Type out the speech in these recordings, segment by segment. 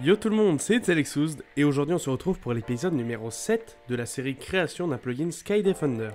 Yo tout le monde, c'est Alexouzd et aujourd'hui on se retrouve pour l'épisode numéro 7 de la série création d'un plugin Sky Defender.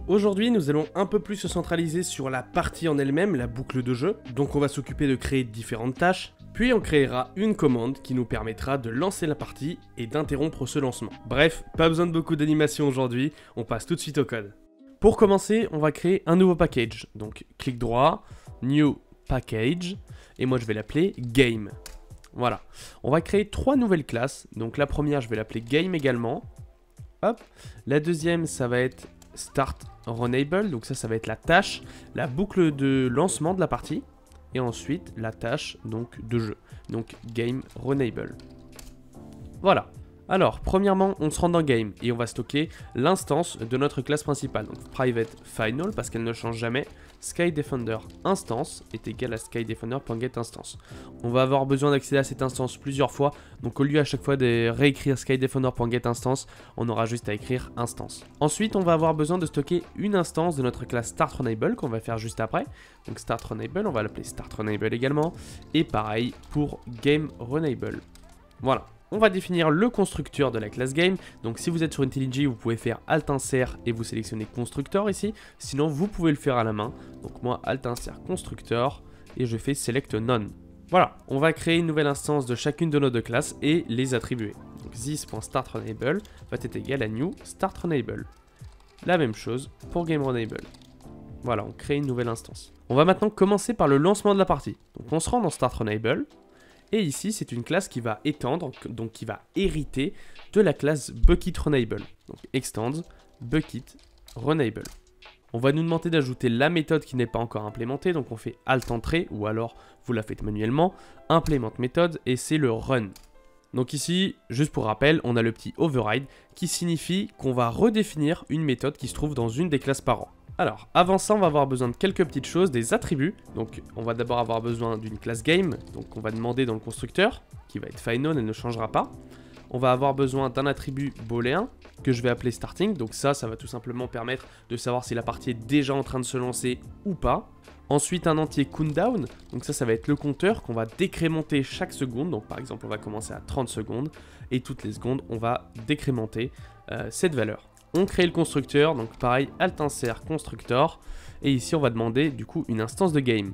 Aujourd'hui nous allons un peu plus se centraliser sur la partie en elle-même, la boucle de jeu, donc on va s'occuper de créer différentes tâches, puis on créera une commande qui nous permettra de lancer la partie et d'interrompre ce lancement. Bref, pas besoin de beaucoup d'animation aujourd'hui, on passe tout de suite au code. Pour commencer, on va créer un nouveau package. Donc, clic droit, New Package, et moi je vais l'appeler Game. Voilà. On va créer 3 nouvelles classes. Donc, la première, je vais l'appeler Game également. Hop. La deuxième, ça va être Start Runable. Donc, ça va être la tâche, la boucle de lancement de la partie. Et ensuite, la tâche donc, de jeu. Donc, Game Runable. Voilà. Alors, premièrement, on se rend dans Game et on va stocker l'instance de notre classe principale. Donc, private final parce qu'elle ne change jamais. Sky Defender instance est égal à Sky Defender.getInstance. On va avoir besoin d'accéder à cette instance plusieurs fois. Donc, au lieu à chaque fois de réécrire Sky Defender.getInstance, on aura juste à écrire instance. Ensuite, on va avoir besoin de stocker une instance de notre classe Start Runable qu'on va faire juste après. Donc, Start Runable, on va l'appeler Start Runable également. Et pareil pour Game Runable. Voilà. On va définir le constructeur de la classe Game. Donc si vous êtes sur IntelliJ, vous pouvez faire Alt-Insert et vous sélectionnez Constructor ici. Sinon, vous pouvez le faire à la main. Donc moi, Alt-Insert Constructor et je fais Select None. Voilà, on va créer une nouvelle instance de chacune de nos deux classes et les attribuer. Donc this.startRunable va être égal à new startRunable. La même chose pour GameRunable. Voilà, on crée une nouvelle instance. On va maintenant commencer par le lancement de la partie. Donc on se rend dans startRunable. Et ici, c'est une classe qui va étendre, donc qui va hériter de la classe BucketRunable. Donc extends Bucket Runable. On va nous demander d'ajouter la méthode qui n'est pas encore implémentée, donc on fait Alt-Entrée, ou alors vous la faites manuellement, Implement méthode, et c'est le Run. Donc ici, juste pour rappel, on a le petit Override, qui signifie qu'on va redéfinir une méthode qui se trouve dans une des classes parents. Alors, avant ça, on va avoir besoin de quelques petites choses, des attributs. Donc, on va d'abord avoir besoin d'une classe game. Donc, on va demander dans le constructeur, qui va être final, elle ne changera pas. On va avoir besoin d'un attribut booléen, que je vais appeler starting. Donc ça va tout simplement permettre de savoir si la partie est déjà en train de se lancer ou pas. Ensuite, un entier countdown. Donc ça va être le compteur qu'on va décrémenter chaque seconde. Donc, par exemple, on va commencer à 30 secondes. Et toutes les secondes, on va décrémenter cette valeur. On crée le constructeur, donc pareil, Alt-Insert Constructor, et ici on va demander du coup une instance de game.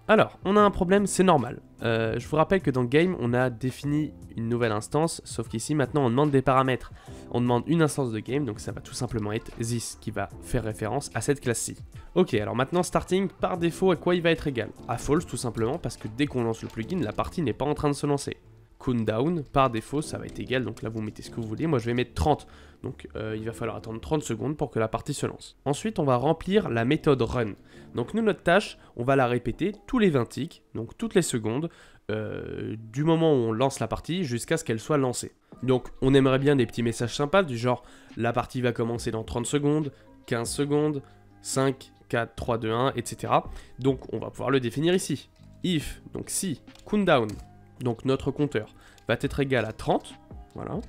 Alors, on a un problème, c'est normal. Je vous rappelle que dans Game, on a défini une nouvelle instance, sauf qu'ici maintenant on demande des paramètres. On demande une instance de game, donc ça va tout simplement être this, qui va faire référence à cette classe-ci. Ok, alors maintenant starting, par défaut, à quoi il va être égal? À false tout simplement, parce que dès qu'on lance le plugin, la partie n'est pas en train de se lancer. Countdown, par défaut, ça va être égal, donc là vous mettez ce que vous voulez, moi je vais mettre 30. Donc il va falloir attendre 30 secondes pour que la partie se lance. Ensuite, on va remplir la méthode run. Donc nous, notre tâche, on va la répéter tous les 20 ticks, donc toutes les secondes, du moment où on lance la partie jusqu'à ce qu'elle soit lancée. Donc on aimerait bien des petits messages sympas, du genre la partie va commencer dans 30 secondes, 15 secondes, 5, 4, 3, 2, 1, etc. Donc on va pouvoir le définir ici. If, donc si, countdown, donc notre compteur, va être égal à 30, voilà,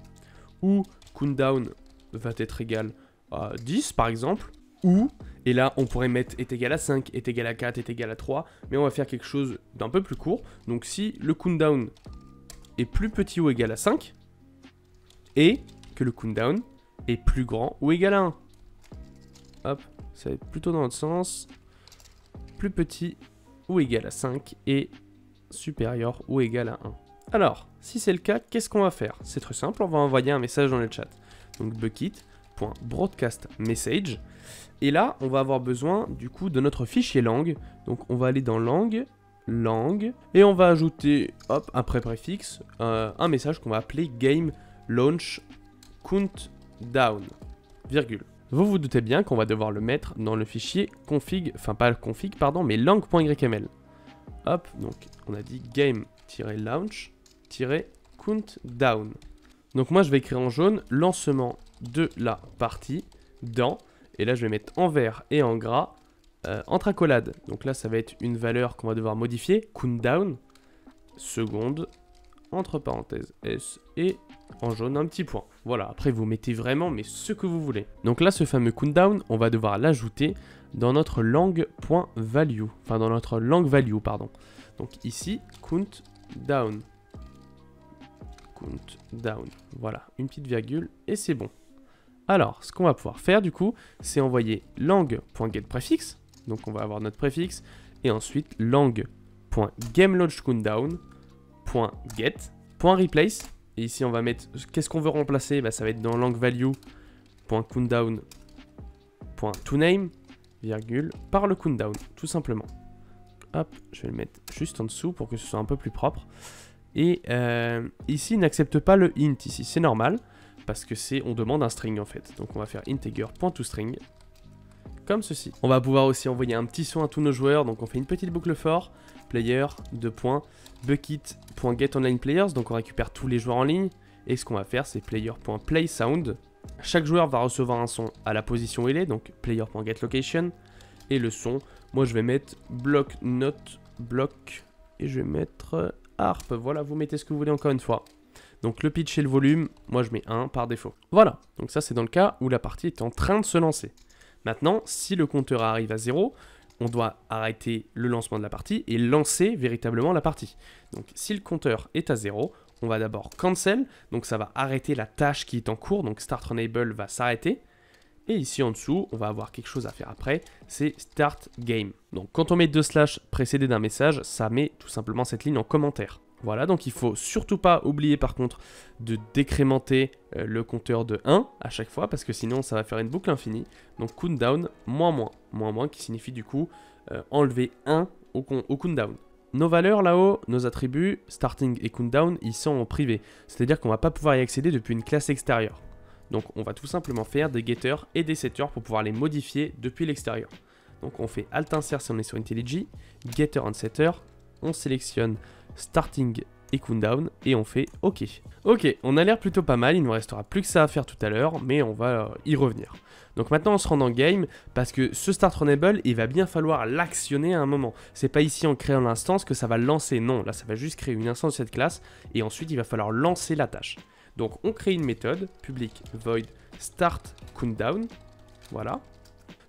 ou countdown va être égal à 10 par exemple, ou, et là on pourrait mettre est égal à 5, est égal à 4, est égal à 3, mais on va faire quelque chose d'un peu plus court. Donc si le countdown est plus petit ou égal à 5, et que le countdown est plus grand ou égal à 1. Hop, ça va être plutôt dans l'autre sens, plus petit ou égal à 5, et supérieur ou égal à 1. Alors, si c'est le cas, qu'est-ce qu'on va faire? C'est très simple, on va envoyer un message dans le chat. Donc bucket.broadcastMessage. Et là, on va avoir besoin du coup de notre fichier lang. Donc on va aller dans lang, et on va ajouter, hop, après préfixe, un message qu'on va appeler game launch countdown, virgule. Vous vous doutez bien qu'on va devoir le mettre dans le fichier config, enfin pas config, pardon, mais lang.yml. Hop, donc on a dit game-launch-countdown. Donc moi je vais écrire en jaune lancement de la partie dans, et là je vais mettre en vert et en gras entre accolades. Donc là ça va être une valeur qu'on va devoir modifier, countdown, seconde, entre parenthèses S, et en jaune un petit point. Voilà. Voilà, après vous mettez vraiment mais ce que vous voulez. Donc là, ce fameux countdown, on va devoir l'ajouter dans notre lang.value. Enfin, dans notre lang value, pardon. Donc ici, countdown. Countdown. Voilà, une petite virgule et c'est bon. Alors, ce qu'on va pouvoir faire du coup, c'est envoyer lang.getPrefix. Donc on va avoir notre préfixe. Et ensuite lang.gemLaunchCountdown.get.replace. Et ici on va mettre, qu'est-ce qu'on veut remplacer? Bah, ça va être dans langValue.countdown.toName, virgule, par le countdown, tout simplement. Hop, je vais le mettre juste en dessous pour que ce soit un peu plus propre. Et ici, il n'accepte pas le int, ici, c'est normal, parce que on demande un string en fait. Donc on va faire integer.toString, comme ceci. On va pouvoir aussi envoyer un petit son à tous nos joueurs, donc on fait une petite boucle for, player, bucket.getOnlinePlayers, donc on récupère tous les joueurs en ligne. Et ce qu'on va faire, c'est player.playSound. Chaque joueur va recevoir un son à la position où il est, donc player.getLocation. Et le son, moi je vais mettre block note, block, et je vais mettre harp. Voilà, vous mettez ce que vous voulez encore une fois. Donc le pitch et le volume, moi je mets 1 par défaut. Voilà, donc ça c'est dans le cas où la partie est en train de se lancer. Maintenant, si le compteur arrive à 0, on doit arrêter le lancement de la partie et lancer véritablement la partie. Donc si le compteur est à 0, on va d'abord cancel, donc ça va arrêter la tâche qui est en cours, donc start runable va s'arrêter. Et ici en dessous, on va avoir quelque chose à faire après, c'est start game. Donc quand on met 2 slash précédé d'un message, ça met tout simplement cette ligne en commentaire. Voilà, donc il faut surtout pas oublier par contre de décrémenter le compteur de 1 à chaque fois, parce que sinon ça va faire une boucle infinie. Donc countdown, moins qui signifie du coup enlever 1 au countdown. Nos valeurs là-haut, nos attributs, starting et countdown, ils sont en privé. C'est-à-dire qu'on va pas pouvoir y accéder depuis une classe extérieure. Donc on va tout simplement faire des getters et des setters pour pouvoir les modifier depuis l'extérieur. Donc on fait Alt Insert si on est sur IntelliJ, Getter and Setter, on sélectionne Starting et Countdown et on fait OK. Ok, on a l'air plutôt pas mal, il ne nous restera plus que ça à faire tout à l'heure, mais on va y revenir. Donc maintenant on se rend dans game, parce que ce Start Runable, il va bien falloir l'actionner à un moment. C'est pas ici en créant l'instance que ça va lancer, non, là ça va juste créer une instance de cette classe, et ensuite il va falloir lancer la tâche. Donc on crée une méthode, public void start countdown, voilà.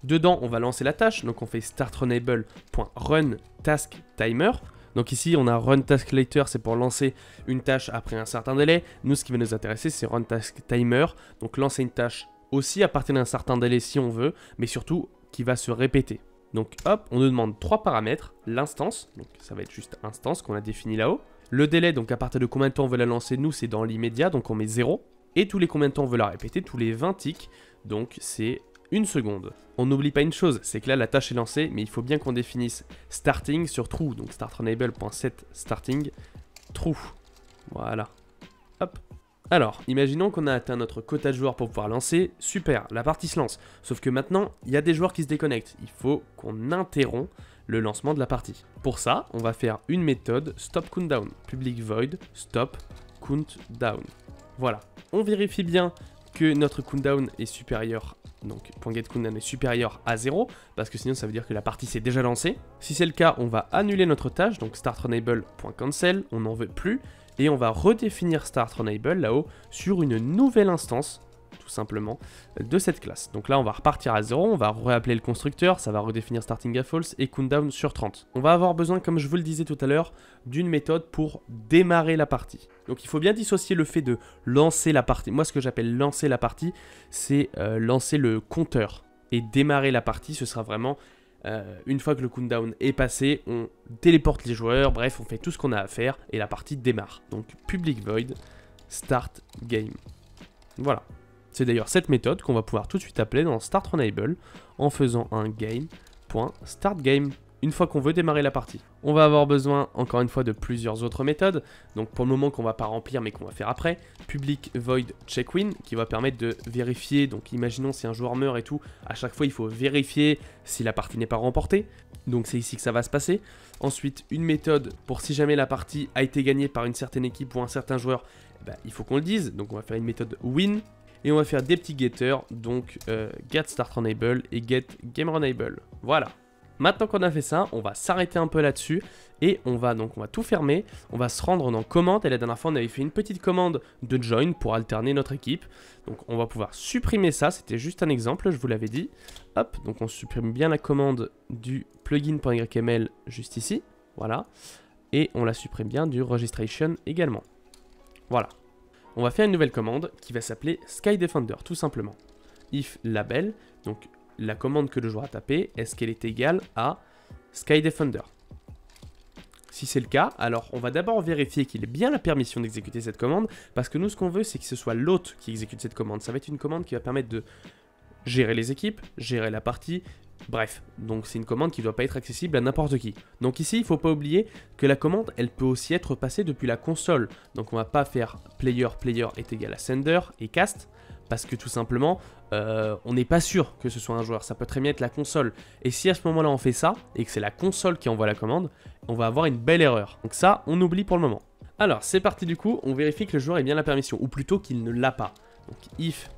Dedans on va lancer la tâche, donc on fait startRunable.runTaskTimer. Donc ici on a runTaskLater, c'est pour lancer une tâche après un certain délai. Nous ce qui va nous intéresser c'est runTaskTimer, donc lancer une tâche aussi à partir d'un certain délai si on veut, mais surtout qui va se répéter. Donc hop, on nous demande 3 paramètres, l'instance, donc ça va être juste instance qu'on a défini là-haut. Le délai, donc à partir de combien de temps on veut la lancer, nous c'est dans l'immédiat, donc on met 0. Et tous les combien de temps on veut la répéter, tous les 20 ticks, donc c'est 1 seconde. On n'oublie pas une chose, c'est que là la tâche est lancée, mais il faut bien qu'on définisse starting sur true, donc startRunable.setStarting true. Voilà. Hop. Alors, imaginons qu'on a atteint notre quota de joueurs pour pouvoir lancer, super, la partie se lance. Sauf que maintenant, il y a des joueurs qui se déconnectent. Il faut qu'on interrompt le lancement de la partie. Pour ça, on va faire une méthode stopCountdown, public void stopCountdown. Voilà, on vérifie bien que notre countdown est supérieur, donc .getCountdown est supérieur à 0, parce que sinon ça veut dire que la partie s'est déjà lancée. Si c'est le cas, on va annuler notre tâche, donc startRunable.cancel, on n'en veut plus, et on va redéfinir startRunable là-haut sur une nouvelle instance, tout simplement, de cette classe. Donc là, on va repartir à 0, on va réappeler le constructeur, ça va redéfinir starting à false et countdown sur 30. On va avoir besoin, comme je vous le disais tout à l'heure, d'une méthode pour démarrer la partie. Donc il faut bien dissocier le fait de lancer la partie. Moi, ce que j'appelle lancer la partie, c'est lancer le compteur. Et démarrer la partie, ce sera vraiment... une fois que le countdown est passé, on téléporte les joueurs, bref, on fait tout ce qu'on a à faire et la partie démarre. Donc public void start game. Voilà. C'est d'ailleurs cette méthode qu'on va pouvoir tout de suite appeler dans start runable en faisant un game.startGame. Une fois qu'on veut démarrer la partie. On va avoir besoin encore une fois de plusieurs autres méthodes. Donc pour le moment qu'on va pas remplir mais qu'on va faire après. Public void checkWin qui va permettre de vérifier. Donc imaginons si un joueur meurt et tout. À chaque fois il faut vérifier si la partie n'est pas remportée. Donc c'est ici que ça va se passer. Ensuite une méthode pour si jamais la partie a été gagnée par une certaine équipe ou un certain joueur. Il faut qu'on le dise. Donc on va faire une méthode win. Et on va faire des petits getters. Donc get start runable et get game runable. Voilà. Maintenant qu'on a fait ça, on va s'arrêter un peu là-dessus et on va tout fermer. On va se rendre dans commande et la dernière fois on avait fait une petite commande de join pour alterner notre équipe. Donc on va pouvoir supprimer ça, c'était juste un exemple, je vous l'avais dit. Hop, donc on supprime bien la commande du plugin.yml juste ici, voilà. Et on la supprime bien du registration également. Voilà. On va faire une nouvelle commande qui va s'appeler SkyDefender, tout simplement. If label, donc la commande que le joueur a tapée, est-ce qu'elle est égale à SkyDefender? Si c'est le cas, alors on va d'abord vérifier qu'il ait bien la permission d'exécuter cette commande, parce que nous ce qu'on veut c'est que ce soit l'hôte qui exécute cette commande. Ça va être une commande qui va permettre de gérer les équipes, gérer la partie, bref. Donc c'est une commande qui ne doit pas être accessible à n'importe qui. Donc ici il ne faut pas oublier que la commande elle peut aussi être passée depuis la console. Donc on va pas faire player est égal à sender et cast, parce que tout simplement on n'est pas sûr que ce soit un joueur, ça peut très bien être la console. Et si à ce moment là on fait ça, et que c'est la console qui envoie la commande, on va avoir une belle erreur. Donc ça on oublie pour le moment. Alors c'est parti du coup, on vérifie que le joueur ait bien la permission, ou plutôt qu'il ne l'a pas. Donc if,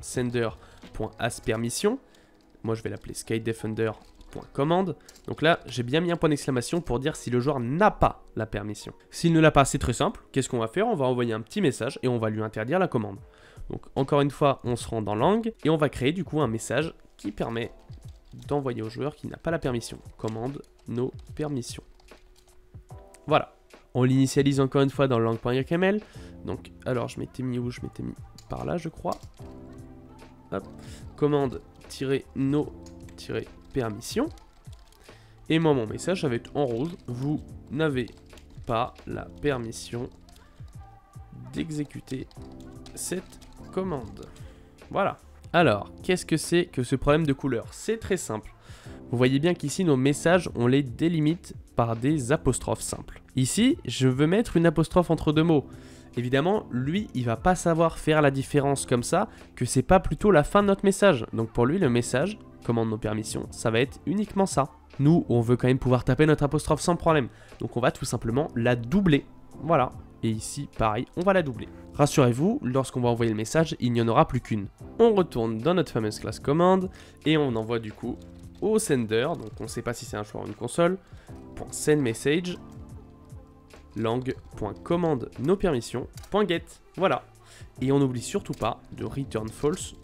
sender.aspermission, moi je vais l'appeler skydefender.command. Donc là j'ai bien mis un point d'exclamation pour dire si le joueur n'a pas la permission. S'il ne l'a pas, c'est très simple, qu'est-ce qu'on va faire? On va envoyer un petit message et on va lui interdire la commande. Donc encore une fois, on se rend dans lang et on va créer du coup un message qui permet d'envoyer au joueur qui n'a pas la permission. Commande no permission. Voilà. On l'initialise encore une fois dans lang.yml. Donc alors je m'étais mis où? Je m'étais mis par là je crois. Hop. Commande-no-permission. Et moi mon message ça va être en rouge. Vous n'avez pas la permission d'exécuter cette commande. Voilà. Alors, qu'est-ce que c'est que ce problème de couleur? C'est très simple. Vous voyez bien qu'ici, nos messages, on les délimite par des apostrophes simples. Ici, je veux mettre une apostrophe entre deux mots. Évidemment, lui, il va pas savoir faire la différence comme ça, que c'est pas plutôt la fin de notre message. Donc pour lui, le message, commande nos permissions, ça va être uniquement ça. Nous, on veut quand même pouvoir taper notre apostrophe sans problème. Donc on va tout simplement la doubler. Voilà. Et ici, pareil, on va la doubler. Rassurez-vous, lorsqu'on va envoyer le message, il n'y en aura plus qu'une. On retourne dans notre fameuse classe commande et on envoie du coup au sender, donc on ne sait pas si c'est un joueur ou une console, .sendMessage, lang.commande nos permissions, .get. Voilà. Et on n'oublie surtout pas de return false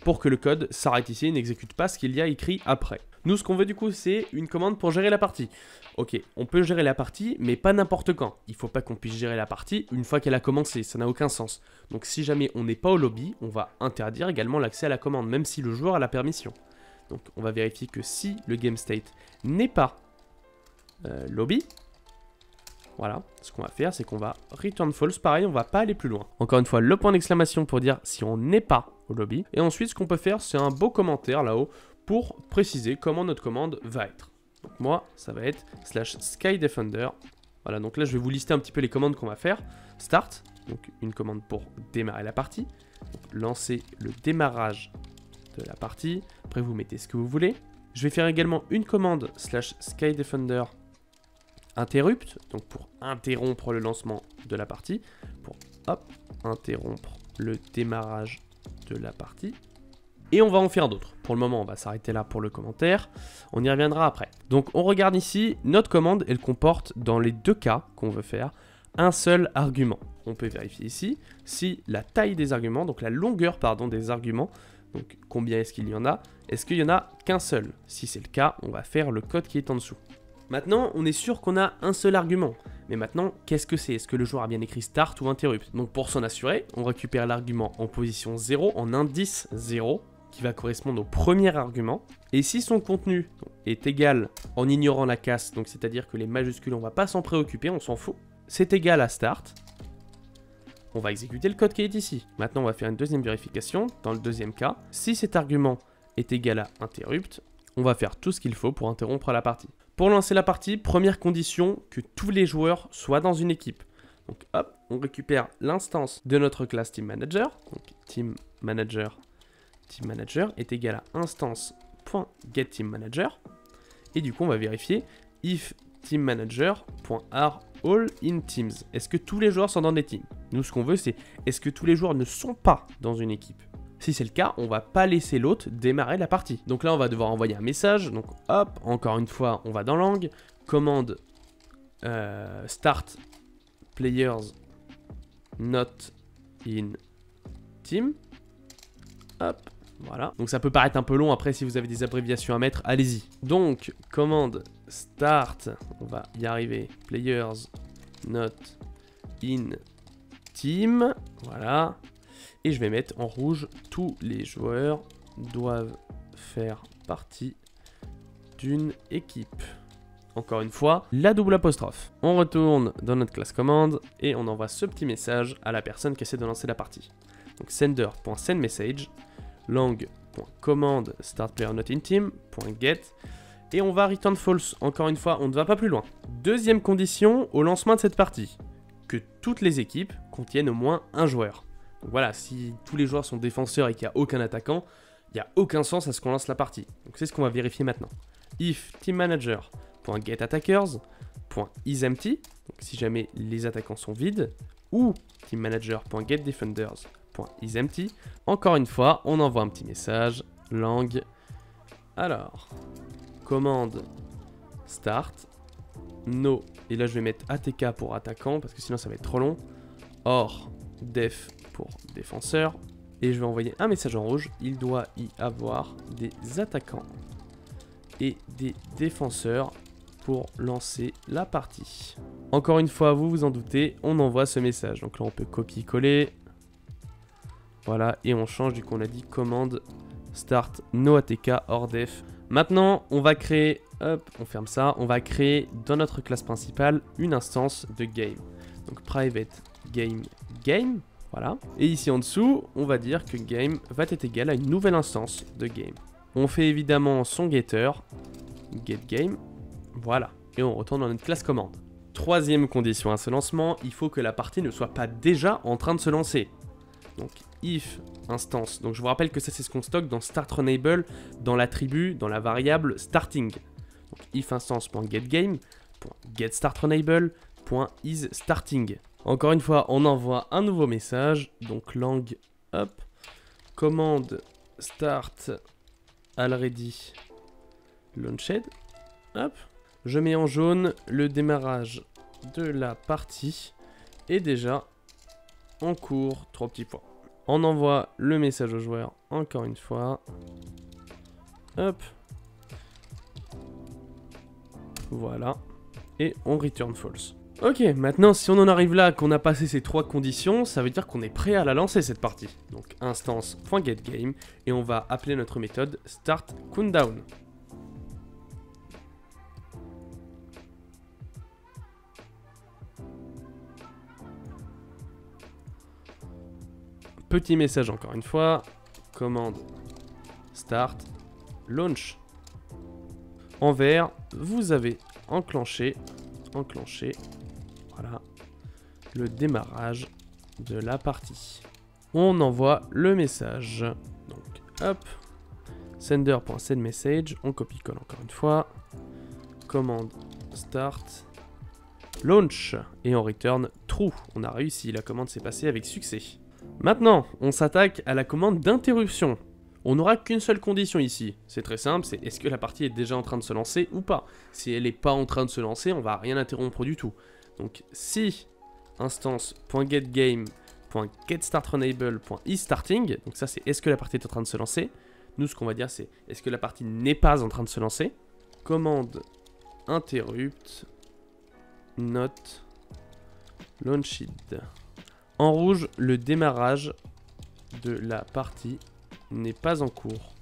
pour que le code s'arrête ici et n'exécute pas ce qu'il y a écrit après. Nous, ce qu'on veut du coup, c'est une commande pour gérer la partie. Ok, on peut gérer la partie, mais pas n'importe quand. Il ne faut pas qu'on puisse gérer la partie une fois qu'elle a commencé, ça n'a aucun sens. Donc si jamais on n'est pas au lobby, on va interdire également l'accès à la commande, même si le joueur a la permission. Donc on va vérifier que si le game state n'est pas lobby, voilà, ce qu'on va faire, c'est qu'on va return false, pareil, on va pas aller plus loin. Encore une fois, le point d'exclamation pour dire si on n'est pas au lobby. Et ensuite, ce qu'on peut faire, c'est un beau commentaire là-haut, pour préciser comment notre commande va être. Donc moi, ça va être /skydefender. Voilà, donc là, je vais vous lister un petit peu les commandes qu'on va faire. Start, donc une commande pour démarrer la partie. Donc, lancer le démarrage de la partie. Après, vous mettez ce que vous voulez. Je vais faire également une commande /skydefender interrupt, donc pour interrompre le lancement de la partie. Pour, hop, interrompre le démarrage de la partie. Et on va en faire d'autres. Pour le moment, on va s'arrêter là pour le commentaire. On y reviendra après. Donc, on regarde ici. Notre commande, elle comporte, dans les deux cas qu'on veut faire, un seul argument. On peut vérifier ici si la taille des arguments, donc la longueur, pardon, des arguments, donc combien est-ce qu'il y en a? Est-ce qu'il y en a qu'un seul? Si c'est le cas, on va faire le code qui est en dessous. Maintenant, on est sûr qu'on a un seul argument. Mais maintenant, qu'est-ce que c'est? Est-ce que le joueur a bien écrit start ou interrupt? Donc, pour s'en assurer, on récupère l'argument en position 0, en indice 0, qui va correspondre au premier argument. Et si son contenu est égal en ignorant la casse, donc c'est-à-dire que les majuscules, on va pas s'en préoccuper, on s'en fout, c'est égal à start, on va exécuter le code qui est ici. Maintenant, on va faire une deuxième vérification. Dans le deuxième cas, si cet argument est égal à interrupt, on va faire tout ce qu'il faut pour interrompre la partie. Pour lancer la partie, première condition, que tous les joueurs soient dans une équipe. Donc hop, on récupère l'instance de notre classe Team Manager. Donc Team Manager est égal à instance.getTeamManager. Et du coup, on va vérifier if teammanager.are_all_in_teams. Est-ce que tous les joueurs sont dans des teams? Nous, ce qu'on veut, c'est est-ce que tous les joueurs ne sont pas dans une équipe? Si c'est le cas, on va pas laisser l'autre démarrer la partie. Donc là, on va devoir envoyer un message. Donc hop, encore une fois, on va dans Lang, commande start players not in team. Hop, voilà. Donc ça peut paraître un peu long, après si vous avez des abréviations à mettre, allez-y. Donc, commande start, on va y arriver, players not in team, voilà. Et je vais mettre en rouge, tous les joueurs doivent faire partie d'une équipe. Encore une fois, la double apostrophe. On retourne dans notre classe commande et on envoie ce petit message à la personne qui essaie de lancer la partie. Donc sender.sendMessage, lang.command startPlayerNotInTeam.get et on va return false. Encore une fois, on ne va pas plus loin. Deuxième condition au lancement de cette partie, que toutes les équipes contiennent au moins un joueur. Donc voilà, si tous les joueurs sont défenseurs et qu'il n'y a aucun attaquant, il n'y a aucun sens à ce qu'on lance la partie. Donc c'est ce qu'on va vérifier maintenant. If teammanager.getAttackers.isEmpty, donc si jamais les attaquants sont vides, ou teammanager.getDefenders.isEmpty, encore une fois, on envoie un petit message, lang, alors, commande start, no, et là je vais mettre ATK pour attaquant, parce que sinon ça va être trop long, or def pour défenseur, et je vais envoyer un message en rouge, il doit y avoir des attaquants et des défenseurs pour lancer la partie. Encore une fois, vous vous en doutez, on envoie ce message. Donc là, on peut copier-coller. Voilà, et on change, du coup, on a dit commande start no ATK or def. Maintenant, on va créer, hop, on ferme ça, on va créer dans notre classe principale une instance de game. Donc private game, voilà. Et ici en dessous, on va dire que game va être égal à une nouvelle instance de game. On fait évidemment son getter, getGame, voilà. Et on retourne dans notre classe commande. Troisième condition à ce lancement, il faut que la partie ne soit pas déjà en train de se lancer. Donc if instance, donc je vous rappelle que ça c'est ce qu'on stocke dans startRunable, dans l'attribut, dans la variable starting. Donc if instance.getGame.getStartRunable.isStarting. Encore une fois, on envoie un nouveau message, donc lang, hop, commande start already launched, hop, je mets en jaune le démarrage de la partie est déjà en cours, 3 petits points. On envoie le message au joueur encore une fois, hop, voilà, et on return false. Ok, maintenant si on en arrive là, qu'on a passé ces 3 conditions, ça veut dire qu'on est prêt à la lancer cette partie. Donc instance.getGame et on va appeler notre méthode startCountdown. Petit message encore une fois, commande start launch. En vert, vous avez enclenché, voilà, le démarrage de la partie. On envoie le message. Donc, hop, sender.sendMessage, on copie-colle encore une fois, commande start, launch, et on return true. On a réussi, la commande s'est passée avec succès. Maintenant, on s'attaque à la commande d'interruption. On n'aura qu'une seule condition ici. C'est très simple, c'est est-ce que la partie est déjà en train de se lancer ou pas. Si elle n'est pas en train de se lancer, on va rien interrompre du tout. Donc si instance.getGame.getStartRunable.isStarting, donc ça c'est est-ce que la partie est en train de se lancer. Nous ce qu'on va dire c'est est-ce que la partie n'est pas en train de se lancer. Commande interrupt not launched. En rouge, le démarrage de la partie n'est pas en cours.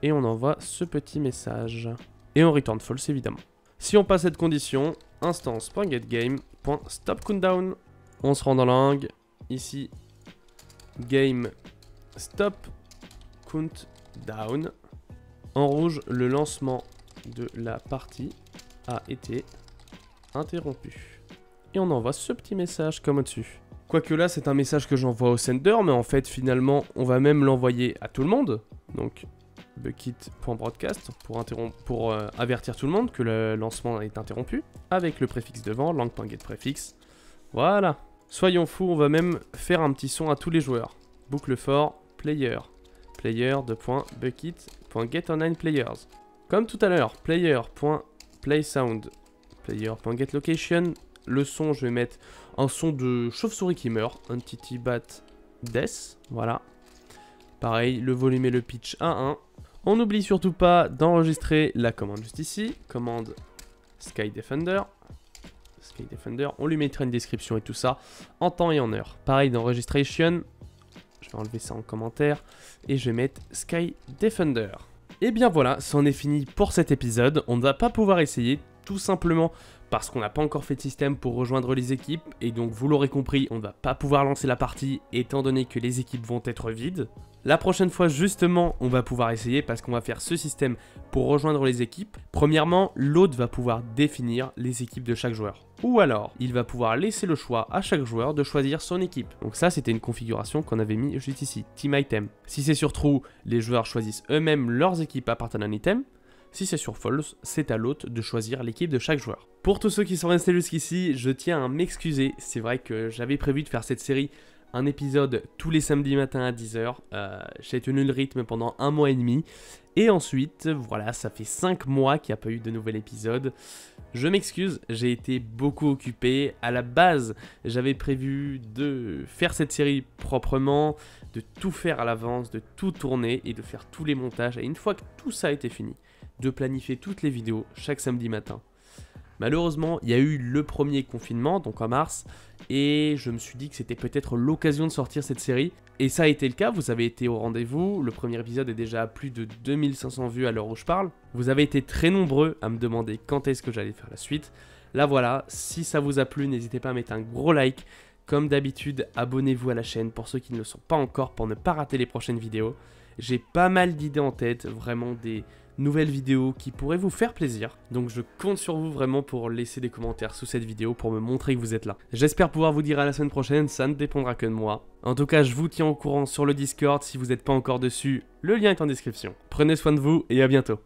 Et on envoie ce petit message. Et on return false évidemment. Si on passe cette condition, instance.getGame.stopCountdown. On se rend dans lang. Ici, game stop countdown. En rouge, le lancement de la partie a été interrompu. Et on envoie ce petit message comme au-dessus. Quoique là, c'est un message que j'envoie au sender, mais en fait, finalement, on va même l'envoyer à tout le monde. Donc, bucket.broadcast pour avertir tout le monde que le lancement est interrompu, avec le préfixe devant, lang.getPrefix. Voilà. Soyons fous, on va même faire un petit son à tous les joueurs. Boucle fort, player. Player.bucket.getOnlinePlayers. Comme tout à l'heure, player.playSound. Player.getLocation. Le son, je vais mettre un son de chauve-souris qui meurt. Entity bat death. Voilà. Pareil, le volume et le pitch à 1. On n'oublie surtout pas d'enregistrer la commande juste ici. Commande Sky Defender. On lui mettra une description et tout ça en temps et en heure. Pareil dans Registration. Je vais enlever ça en commentaire. Et je vais mettre Sky Defender. Et bien voilà, c'en est fini pour cet épisode. On ne va pas pouvoir essayer tout simplement parce qu'on n'a pas encore fait de système pour rejoindre les équipes. Et donc vous l'aurez compris, on ne va pas pouvoir lancer la partie étant donné que les équipes vont être vides. La prochaine fois justement, on va pouvoir essayer parce qu'on va faire ce système pour rejoindre les équipes. Premièrement, l'hôte va pouvoir définir les équipes de chaque joueur. Ou alors, il va pouvoir laisser le choix à chaque joueur de choisir son équipe. Donc ça, c'était une configuration qu'on avait mis juste ici, Team Item. Si c'est sur True, les joueurs choisissent eux-mêmes leurs équipes appartenant à un item. Si c'est sur False, c'est à l'hôte de choisir l'équipe de chaque joueur. Pour tous ceux qui sont restés jusqu'ici, je tiens à m'excuser. C'est vrai que j'avais prévu de faire cette série un épisode tous les samedis matins à 10h. J'ai tenu le rythme pendant 1 mois et demi. Et ensuite, voilà, ça fait 5 mois qu'il n'y a pas eu de nouvel épisode. Je m'excuse, j'ai été beaucoup occupé. À la base, j'avais prévu de faire cette série proprement, de tout faire à l'avance, de tout tourner et de faire tous les montages. Et une fois que tout ça a été fini, de planifier toutes les vidéos chaque samedi matin. Malheureusement, il y a eu le premier confinement, donc en mars, et je me suis dit que c'était peut-être l'occasion de sortir cette série. Et ça a été le cas, vous avez été au rendez-vous, le premier épisode est déjà à plus de 2500 vues à l'heure où je parle. Vous avez été très nombreux à me demander quand est-ce que j'allais faire la suite. Là voilà, si ça vous a plu, n'hésitez pas à mettre un gros like. Comme d'habitude, abonnez-vous à la chaîne pour ceux qui ne le sont pas encore pour ne pas rater les prochaines vidéos. J'ai pas mal d'idées en tête, vraiment des nouvelles vidéos qui pourraient vous faire plaisir. Donc je compte sur vous vraiment pour laisser des commentaires sous cette vidéo pour me montrer que vous êtes là. J'espère pouvoir vous dire à la semaine prochaine, ça ne dépendra que de moi. En tout cas, je vous tiens au courant sur le Discord si vous n'êtes pas encore dessus, le lien est en description. Prenez soin de vous et à bientôt.